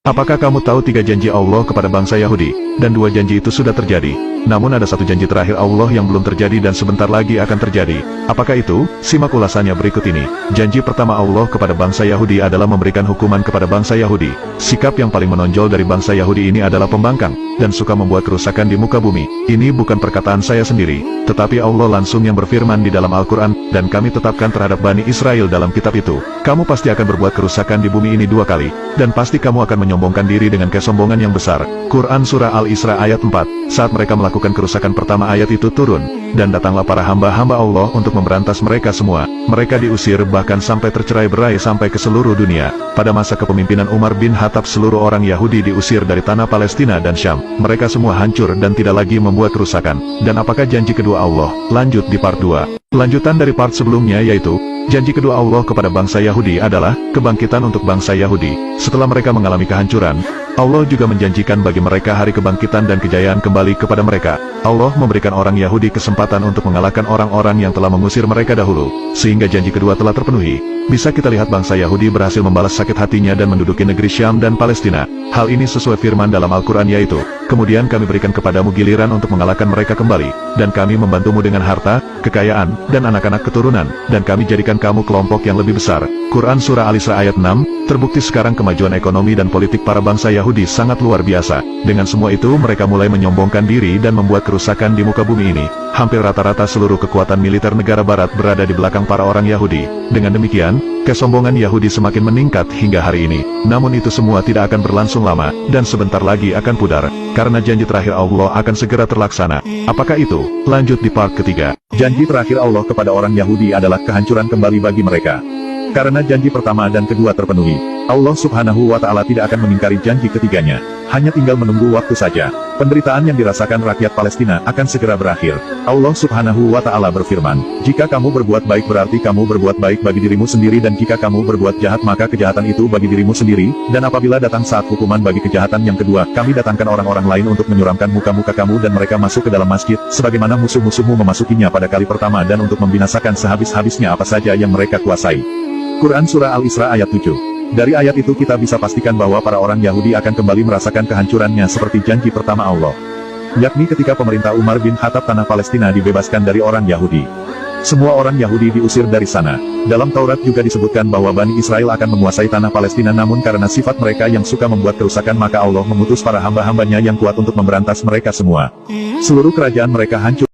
Apakah kamu tahu 3 janji Allah kepada bangsa Yahudi, dan 2 janji itu sudah terjadi? Namun ada 1 janji terakhir Allah yang belum terjadi dan sebentar lagi akan terjadi. Apakah itu? Simak ulasannya berikut ini. Janji pertama Allah kepada bangsa Yahudi adalah memberikan hukuman kepada bangsa Yahudi. Sikap yang paling menonjol dari bangsa Yahudi ini adalah pembangkang, dan suka membuat kerusakan di muka bumi. Ini bukan perkataan saya sendiri, tetapi Allah langsung yang berfirman di dalam Al-Quran, dan kami tetapkan terhadap Bani Israel dalam kitab itu. Kamu pasti akan berbuat kerusakan di bumi ini 2 kali, dan pasti kamu akan menyombongkan diri dengan kesombongan yang besar. Quran Surah Al-Isra ayat 4. Saat mereka melakukan kerusakan pertama ayat itu turun, dan datanglah para hamba-hamba Allah untuk memberantas mereka semua. Mereka diusir bahkan sampai tercerai-berai sampai ke seluruh dunia. Pada masa kepemimpinan Umar bin Khattab seluruh orang Yahudi diusir dari tanah Palestina dan Syam. Mereka semua hancur dan tidak lagi membuat kerusakan. Dan apakah janji kedua Allah? Lanjut di part 2. Lanjutan dari part sebelumnya yaitu, janji kedua Allah kepada bangsa Yahudi adalah kebangkitan untuk bangsa Yahudi. Setelah mereka mengalami kehancuran, Allah juga menjanjikan bagi mereka hari kebangkitan dan kejayaan kembali kepada mereka. Allah memberikan orang Yahudi kesempatan untuk mengalahkan orang-orang yang telah mengusir mereka dahulu, sehingga janji kedua telah terpenuhi. Bisa kita lihat bangsa Yahudi berhasil membalas sakit hatinya dan menduduki negeri Syam dan Palestina. Hal ini sesuai firman dalam Al-Quran yaitu, kemudian kami berikan kepadamu giliran untuk mengalahkan mereka kembali, dan kami membantumu dengan harta, kekayaan, dan anak-anak keturunan, dan kami jadikan kamu kelompok yang lebih besar. Quran Surah Al-Isra ayat 6, terbukti sekarang kemajuan ekonomi dan politik para bangsa Yahudi sangat luar biasa. Dengan semua itu mereka mulai menyombongkan diri dan membuat kerusakan di muka bumi ini. Hampir rata-rata seluruh kekuatan militer negara barat berada di belakang para orang Yahudi. Dengan demikian, kesombongan Yahudi semakin meningkat hingga hari ini. Namun itu semua tidak akan berlangsung lama, dan sebentar lagi akan pudar, karena janji terakhir Allah akan segera terlaksana. Apakah itu? Lanjut di part ketiga. Janji terakhir Allah kepada orang Yahudi adalah kehancuran kembali bagi mereka. Karena janji pertama dan kedua terpenuhi, Allah Subhanahu wa Ta'ala tidak akan mengingkari janji ketiganya. Hanya tinggal menunggu waktu saja. Penderitaan yang dirasakan rakyat Palestina akan segera berakhir. Allah Subhanahu wa Ta'ala berfirman, jika kamu berbuat baik berarti kamu berbuat baik bagi dirimu sendiri, dan jika kamu berbuat jahat maka kejahatan itu bagi dirimu sendiri. Dan apabila datang saat hukuman bagi kejahatan yang kedua, kami datangkan orang-orang lain untuk menyuramkan muka-muka kamu dan mereka masuk ke dalam masjid, sebagaimana musuh-musuhmu memasukinya pada kali pertama, dan untuk membinasakan sehabis-habisnya apa saja yang mereka kuasai. Quran Surah Al-Isra ayat 7. Dari ayat itu kita bisa pastikan bahwa para orang Yahudi akan kembali merasakan kehancurannya seperti janji pertama Allah, yakni ketika pemerintah Umar bin Khattab tanah Palestina dibebaskan dari orang Yahudi. Semua orang Yahudi diusir dari sana. Dalam Taurat juga disebutkan bahwa Bani Israel akan menguasai tanah Palestina, namun karena sifat mereka yang suka membuat kerusakan maka Allah mengutus para hamba-hambanya yang kuat untuk memberantas mereka semua. Seluruh kerajaan mereka hancur.